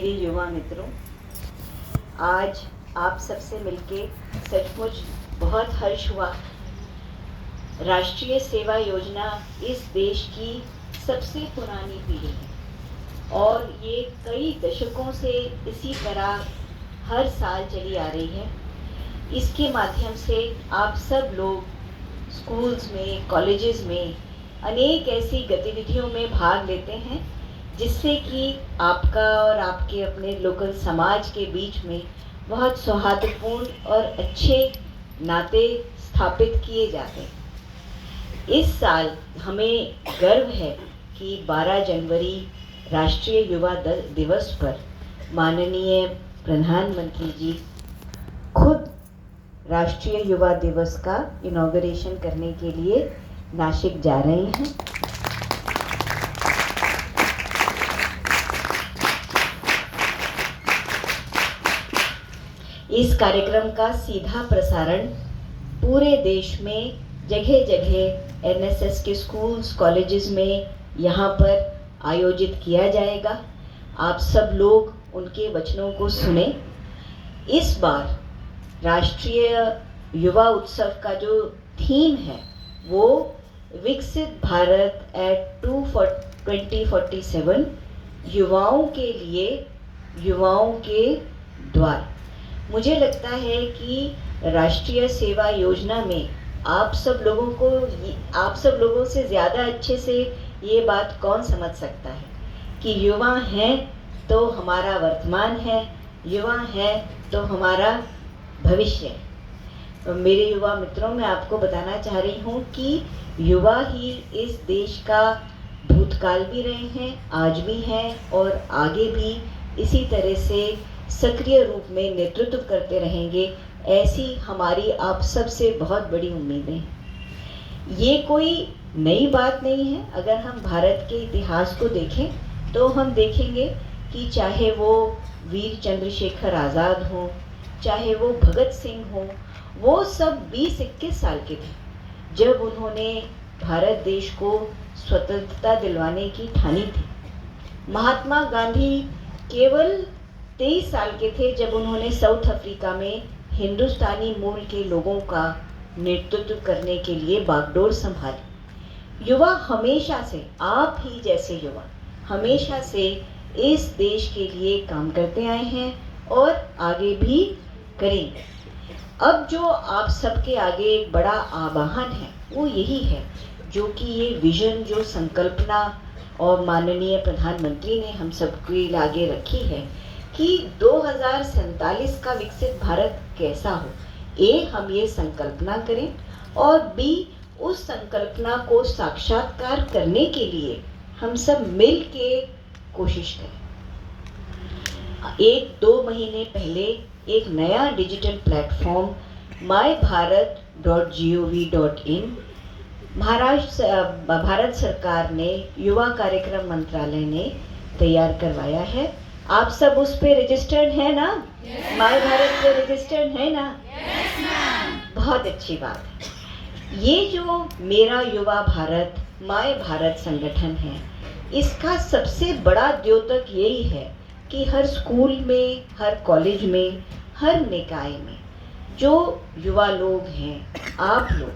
मेरे युवा मित्रों, आज आप सबसे मिलके सचमुच बहुत हर्ष हुआ। राष्ट्रीय सेवा योजना इस देश की सबसे पुरानी पीढ़ी है और ये कई दशकों से इसी तरह हर साल चली आ रही है। इसके माध्यम से आप सब लोग स्कूल्स में, कॉलेजेस में अनेक ऐसी गतिविधियों में भाग लेते हैं जिससे कि आपका और आपके अपने लोकल समाज के बीच में बहुत सौहार्दपूर्ण और अच्छे नाते स्थापित किए जाते हैं। इस साल हमें गर्व है कि 12 जनवरी राष्ट्रीय युवा दिवस पर माननीय प्रधानमंत्री जी खुद राष्ट्रीय युवा दिवस का इनॉग्रेशन करने के लिए नासिक जा रहे हैं। इस कार्यक्रम का सीधा प्रसारण पूरे देश में जगह जगह एनएसएस के स्कूल्स, कॉलेजेस में यहाँ पर आयोजित किया जाएगा। आप सब लोग उनके वचनों को सुने। इस बार राष्ट्रीय युवा उत्सव का जो थीम है वो विकसित भारत एट 2047, युवाओं के लिए, युवाओं के द्वार। मुझे लगता है कि राष्ट्रीय सेवा योजना में आप सब लोगों से ज़्यादा अच्छे से ये बात कौन समझ सकता है कि युवा हैं तो हमारा वर्तमान है, युवा है तो हमारा भविष्य है। तो मेरे युवा मित्रों, मैं आपको बताना चाह रही हूँ कि युवा ही इस देश का भूतकाल भी रहे हैं, आज भी हैं और आगे भी इसी तरह से सक्रिय रूप में नेतृत्व करते रहेंगे। ऐसी हमारी आप सब से बहुत बड़ी उम्मीदें हैं। ये कोई नई बात नहीं है। अगर हम भारत के इतिहास को देखें तो हम देखेंगे कि चाहे वो वीर चंद्रशेखर आज़ाद हो, चाहे वो भगत सिंह हो, वो सब 20-21 साल के थे जब उन्होंने भारत देश को स्वतंत्रता दिलवाने की ठानी थी। महात्मा गांधी केवल 23 साल के थे जब उन्होंने साउथ अफ्रीका में हिंदुस्तानी मूल के लोगों का नेतृत्व करने के लिए बागडोर संभाली। युवा हमेशा से, आप ही जैसे युवा हमेशा से इस देश के लिए काम करते आए हैं और आगे भी करेंगे। अब जो आप सबके आगे एक बड़ा आह्वान है वो यही है, जो कि ये विजन, जो संकल्पना और माननीय प्रधानमंत्री ने हम सबके आगे रखी है कि 2047 का विकसित भारत कैसा हो। ए, हम ये संकल्पना करें और बी, उस संकल्पना को साक्षात्कार करने के लिए हम सब मिल के कोशिश करें। 1-2 महीने पहले एक नया डिजिटल प्लेटफॉर्म mybharat.gov.in भारत सरकार ने, युवा कार्यक्रम मंत्रालय ने तैयार करवाया है। आप सब उस पे रजिस्टर्ड है ना? माय भारत पे रजिस्टर्ड है ना? बहुत अच्छी बात है। ये जो मेरा युवा भारत, माय भारत संगठन है, इसका सबसे बड़ा द्योतक यही है कि हर स्कूल में, हर कॉलेज में, हर निकाय में जो युवा लोग हैं, आप लोग,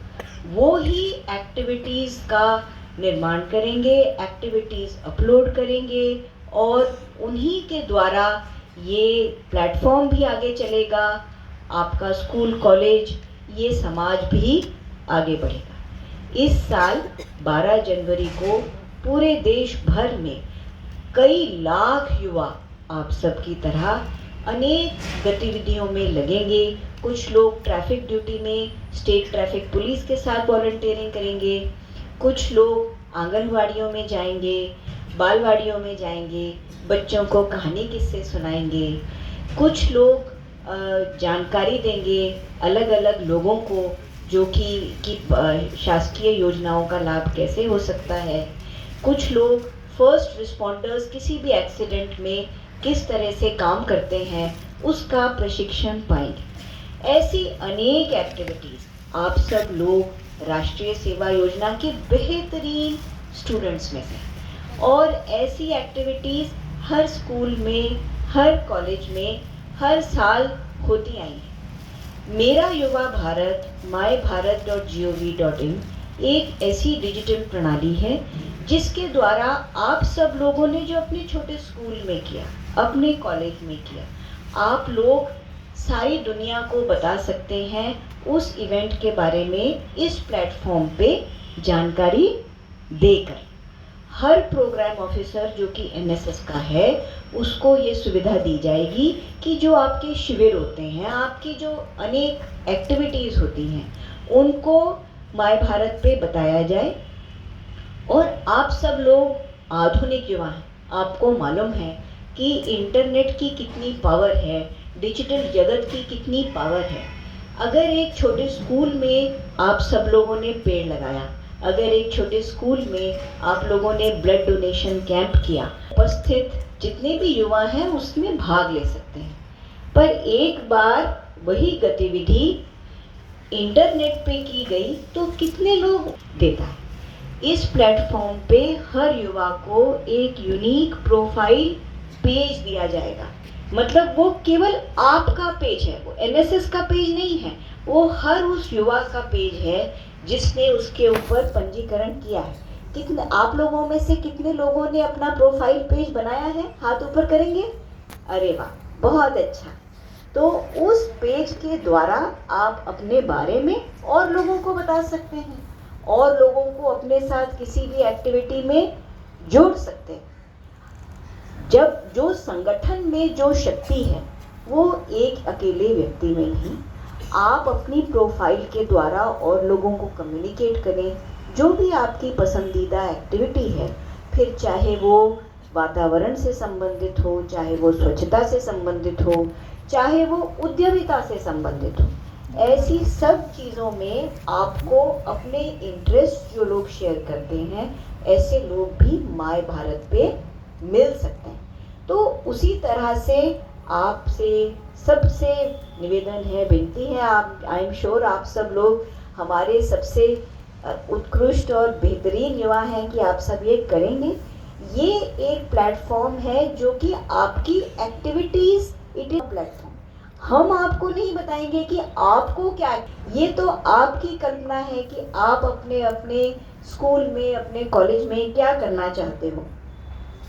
वो ही एक्टिविटीज़ का निर्माण करेंगे, एक्टिविटीज़ अपलोड करेंगे और उन्हीं के द्वारा ये प्लेटफॉर्म भी आगे चलेगा। आपका स्कूल, कॉलेज, ये समाज भी आगे बढ़ेगा। इस साल 12 जनवरी को पूरे देश भर में कई लाख युवा आप सबकी तरह अनेक गतिविधियों में लगेंगे। कुछ लोग ट्रैफिक ड्यूटी में स्टेट ट्रैफिक पुलिस के साथ वॉलंटियरिंग करेंगे, कुछ लोग आंगनवाड़ियों में जाएंगे, बालवाड़ियों में जाएंगे, बच्चों को कहानी किस्से सुनाएंगे, कुछ लोग जानकारी देंगे अलग अलग लोगों को जो कि शासकीय योजनाओं का लाभ कैसे हो सकता है, कुछ लोग फर्स्ट रिस्पॉन्डर्स किसी भी एक्सीडेंट में किस तरह से काम करते हैं उसका प्रशिक्षण पाएंगे। ऐसी अनेक एक्टिविटीज़ आप सब लोग राष्ट्रीय सेवा योजना के बेहतरीन स्टूडेंट्स में से, और ऐसी एक्टिविटीज़ हर स्कूल में, हर कॉलेज में हर साल होती आई हैं। मेरा युवा भारत mybharat.gov.in एक ऐसी डिजिटल प्रणाली है जिसके द्वारा आप सब लोगों ने जो अपने छोटे स्कूल में किया, अपने कॉलेज में किया, आप लोग सारी दुनिया को बता सकते हैं उस इवेंट के बारे में इस प्लेटफॉर्म पे जानकारी देकर। हर प्रोग्राम ऑफिसर जो कि एनएसएस का है उसको ये सुविधा दी जाएगी कि जो आपके शिविर होते हैं, आपकी जो अनेक एक्टिविटीज़ होती हैं, उनको माय भारत पे बताया जाए। और आप सब लोग आधुनिक युवा हैं, आपको मालूम है कि इंटरनेट की कितनी पावर है, डिजिटल जगत की कितनी पावर है। अगर एक छोटे स्कूल में आप सब लोगों ने पेड़ लगाया, अगर एक छोटे स्कूल में आप लोगों ने ब्लड डोनेशन कैंप किया, उपस्थित जितने भी युवा हैं उसमें भाग ले सकते हैं। पर एक बार वही गतिविधि इंटरनेट पे की गई तो कितने लोग देता है। इस प्लेटफॉर्म पे हर युवा को एक यूनिक प्रोफाइल पेज दिया जाएगा। मतलब वो केवल आपका पेज है, वो एनएसएस का पेज नहीं है, वो हर उस युवा का पेज है जिसने उसके ऊपर पंजीकरण किया है। कितने आप लोगों में से कितने लोगों ने अपना प्रोफाइल पेज बनाया है? हाथ ऊपर करेंगे। अरे वाह, बहुत अच्छा। तो उस पेज के द्वारा आप अपने बारे में और लोगों को बता सकते हैं और लोगों को अपने साथ किसी भी एक्टिविटी में जोड़ सकते हैं। जब जो संगठन में जो शक्ति है वो एक अकेले व्यक्ति में नहीं, आप अपनी प्रोफाइल के द्वारा और लोगों को कम्युनिकेट करें। जो भी आपकी पसंदीदा एक्टिविटी है, फिर चाहे वो वातावरण से संबंधित हो, चाहे वो स्वच्छता से संबंधित हो, चाहे वो उद्यमिता से संबंधित हो, ऐसी सब चीज़ों में आपको अपने इंटरेस्ट जो लोग शेयर करते हैं, ऐसे लोग भी माय भारत पे मिल सकते हैं। तो उसी तरह से आपसे सबसे निवेदन है, विनती है, आप आई एम श्योर आप सब लोग हमारे सबसे उत्कृष्ट और बेहतरीन युवा हैं कि आप सब ये करेंगे। ये एक प्लेटफॉर्म है जो कि आपकी एक्टिविटीज़, इट इज प्लेटफॉर्म। हम आपको नहीं बताएंगे कि आपको क्या, ये तो आपकी कल्पना है कि आप अपने अपने स्कूल में, अपने कॉलेज में क्या करना चाहते हो।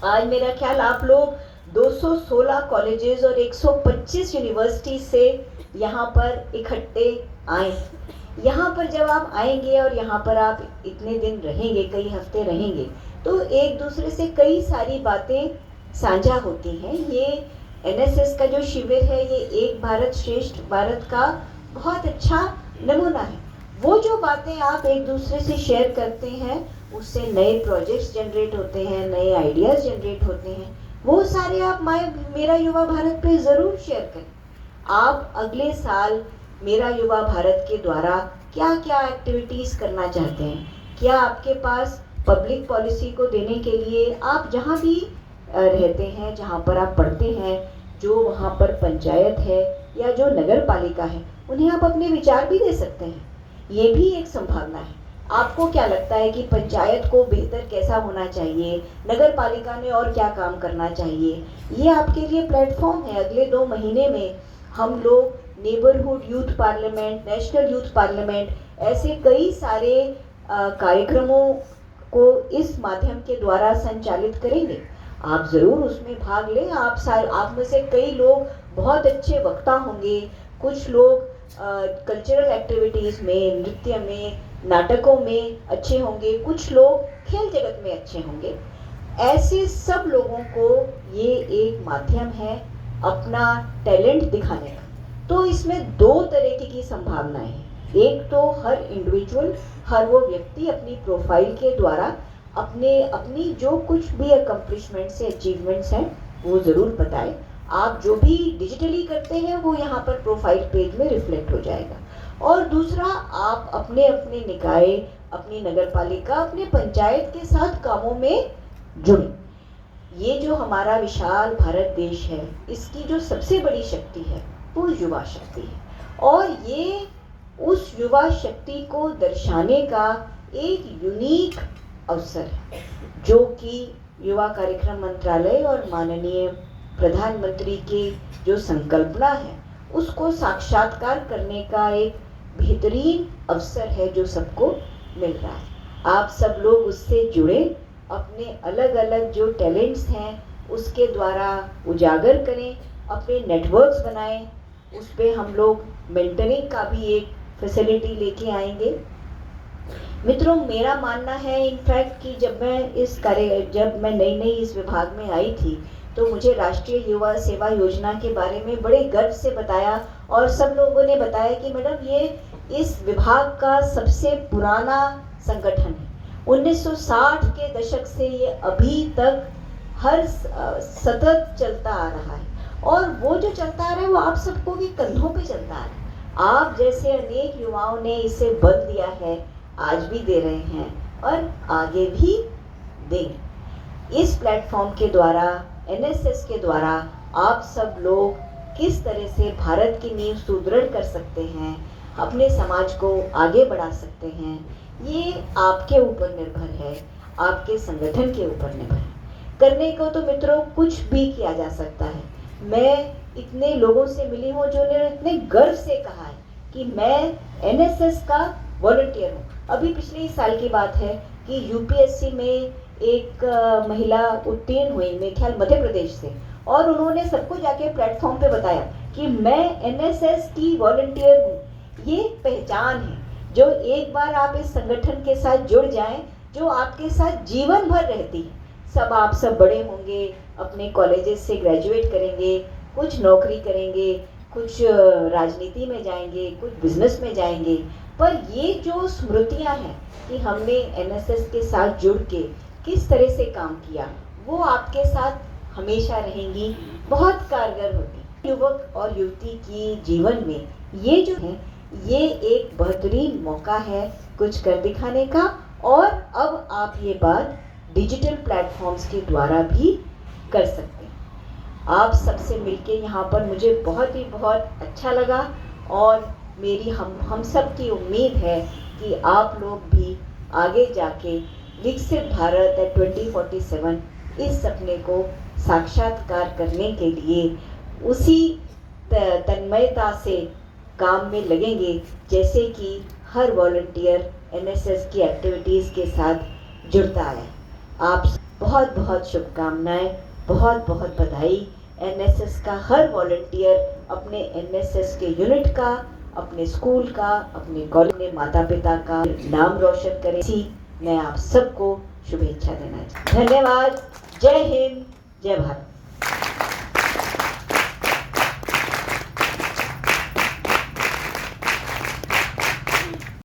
आज मेरा ख्याल आप लोग 216 कॉलेजेस और 125 यूनिवर्सिटी से यहाँ पर इकट्ठे आए। यहाँ पर जब आप आएंगे और यहाँ पर आप इतने दिन रहेंगे, कई हफ्ते रहेंगे, तो एक दूसरे से कई सारी बातें साझा होती हैं। ये एनएसएस का जो शिविर है ये एक भारत श्रेष्ठ भारत का बहुत अच्छा नमूना है। वो जो बातें आप एक दूसरे से शेयर करते हैं उससे नए प्रोजेक्ट्स जनरेट होते हैं, नए आइडियाज़ जनरेट होते हैं। वो सारे आप मेरा युवा भारत पे ज़रूर शेयर करें। आप अगले साल मेरा युवा भारत के द्वारा क्या क्या एक्टिविटीज़ करना चाहते हैं? क्या आपके पास पब्लिक पॉलिसी को देने के लिए, आप जहाँ भी रहते हैं, जहाँ पर आप पढ़ते हैं, जो वहाँ पर पंचायत है या जो नगर पालिका है, उन्हें आप अपने विचार भी दे सकते हैं। ये भी एक संभावना है। आपको क्या लगता है कि पंचायत को बेहतर कैसा होना चाहिए, नगर पालिका ने और क्या काम करना चाहिए? ये आपके लिए प्लेटफॉर्म है। अगले 2 महीने में हम लोग neighbourhood youth parliament, national youth parliament, ऐसे कई सारे कार्यक्रमों को इस माध्यम के द्वारा संचालित करेंगे। आप ज़रूर उसमें भाग लें। आप में से कई लोग बहुत अच्छे वक्ता होंगे, कुछ लोग कल्चरल एक्टिविटीज़ में, नृत्य में, नाटकों में अच्छे होंगे, कुछ लोग खेल जगत में अच्छे होंगे। ऐसे सब लोगों को ये एक माध्यम है अपना टैलेंट दिखाने का। तो इसमें 2 तरीके की संभावनाएं हैं। एक तो हर इंडिविजुअल, हर वो व्यक्ति अपनी प्रोफाइल के द्वारा अपनी जो कुछ भी अकम्पलिशमेंट्स या अचीवमेंट्स हैं वो ज़रूर बताएं। आप जो भी डिजिटली करते हैं वो यहाँ पर प्रोफाइल पेज में रिफ्लेक्ट हो जाएगा। और दूसरा, आप अपने अपने निकाय, अपनी नगर पालिका, अपने पंचायत के साथ कामों में जुड़ें। ये जो हमारा विशाल भारत देश है, इसकी जो सबसे बड़ी शक्ति है वो युवा शक्ति है। और ये उस युवा शक्ति को दर्शाने का एक यूनिक अवसर है जो कि युवा कार्यक्रम मंत्रालय और माननीय प्रधानमंत्री की जो संकल्पना है उसको साक्षात्कार करने का एक बेहतरीन अवसर है जो सबको मिल रहा है। आप सब लोग उससे जुड़े, अपने अलग अलग जो टैलेंट्स हैं उसके द्वारा उजागर करें, अपने नेटवर्क्स बनाएं। उस पर हम लोग मेंटरिंग का भी एक फैसिलिटी लेके आएंगे। मित्रों, मेरा मानना है इनफैक्ट कि जब मैं नई इस विभाग में आई थी तो मुझे राष्ट्रीय युवा सेवा योजना के बारे में बड़े गर्व से बताया और सब लोगों ने बताया कि मैडम ये इस विभाग का सबसे पुराना संगठन है। 1960 के दशक से ये अभी तक सतत चलता आ रहा है और वो जो चलता आ रहा है वो आप सबको भी कंधों पे चलता आ रहा है। आप जैसे अनेक युवाओं ने इसे बल दिया है, आज भी दे रहे हैं और आगे भी देंगे। इस प्लेटफॉर्म के द्वारा, एनएसएस के द्वारा आप सब लोग किस तरह से भारत की नींव सुदृढ़ कर सकते हैं, अपने समाज को आगे बढ़ा सकते हैं, ये आपके ऊपर निर्भर है, आपके संगठन के ऊपर निर्भर है। करने को तो मित्रों कुछ भी किया जा सकता है। मैं इतने लोगों से मिली हूँ जो ने इतने गर्व से कहा है कि मैं एनएसएस का वॉलंटियर हूँ। अभी पिछले साल की बात है कि यूपीएससी में एक महिला उत्तीर्ण हुई, मेरे ख्याल मध्य प्रदेश से, और उन्होंने सबको जाके प्लेटफॉर्म पे बताया कि मैं एनएसएस की वॉलंटियर हूँ। ये पहचान है जो एक बार आप इस संगठन के साथ जुड़ जाएं, जो आपके साथ जीवन भर रहती है। आप सब बड़े होंगे, अपने कॉलेजेस से ग्रेजुएट करेंगे, कुछ नौकरी करेंगे, कुछ राजनीति में जाएंगे, कुछ बिजनेस में जाएंगे, पर ये जो स्मृतियां हैं कि हमने एनएसएस के साथ जुड़ के किस तरह से काम किया, वो आपके साथ हमेशा रहेंगी, बहुत कारगर होती। युवक और युवती की जीवन में ये जो है ये एक बेहतरीन मौका है कुछ कर दिखाने का। और अब आप ये बात डिजिटल प्लेटफॉर्म्स के द्वारा भी कर सकते हैं। आप सबसे मिलके यहाँ पर मुझे बहुत अच्छा लगा और मेरी हम सब की उम्मीद है कि आप लोग भी आगे जाके विकसित भारत 2047 इस सपने को साक्षात्कार करने के लिए उसी तन्मयता से काम में लगेंगे जैसे कि हर वॉलंटियर एनएसएस की एक्टिविटीज़ के साथ जुड़ता है। आप बहुत शुभकामनाएं, बहुत बधाई। एनएसएस का हर वॉलंटियर अपने एनएसएस के यूनिट का, अपने स्कूल का, अपने कॉलेज में माता पिता का नाम रोशन करे। मैं आप सबको शुभेच्छा देना चाहती हूँ। धन्यवाद। जय हिंद, जय भारत।